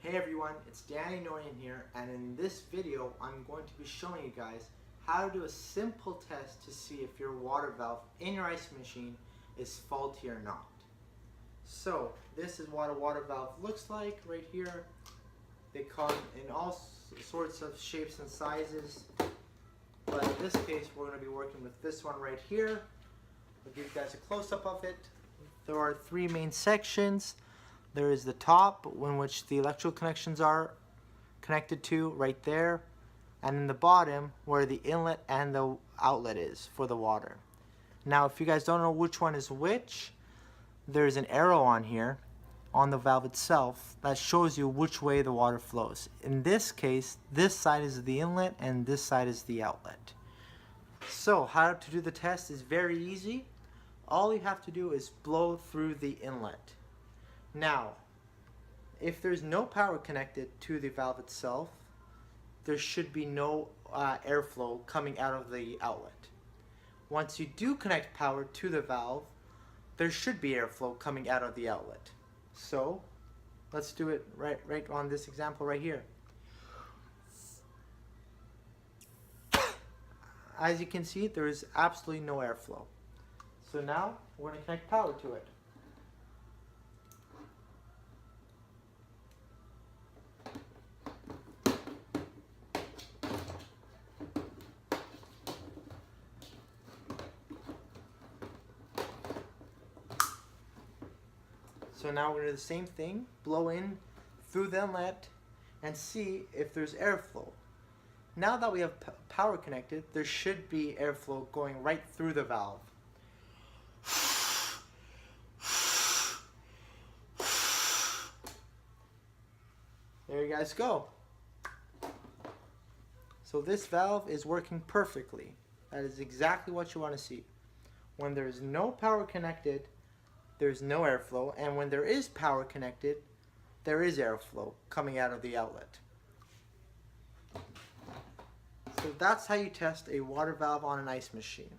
Hey everyone, it's Dnoorian here, and in this video I'm going to be showing you guys how to do a simple test to see if your water valve in your ice machine is faulty or not. So this is what a water valve looks like right here. They come in all sorts of shapes and sizes, but in this case we're going to be working with this one right here. I'll give you guys a close-up of it. There are three main sections. There is the top, in which the electrical connections are connected to, right there, and in the bottom where the inlet and the outlet is for the water. Now if you guys don't know which one is which, there's an arrow on here on the valve itself that shows you which way the water flows. In this case, this side is the inlet and this side is the outlet. So how to do the test is very easy. All you have to do is blow through the inlet. Now, if there's no power connected to the valve itself, there should be no airflow coming out of the outlet. Once you do connect power to the valve, there should be airflow coming out of the outlet. So, let's do it right on this example right here. As you can see, there is absolutely no airflow. So now, we're going to connect power to it. So now we're going to do the same thing, blow in through the inlet and see if there's airflow. Now that we have power connected, there should be airflow going right through the valve. There you guys go. So this valve is working perfectly. That is exactly what you want to see. When there is no power connected, there's no airflow, and when there is power connected, there is airflow coming out of the outlet. So that's how you test a water valve on an ice machine.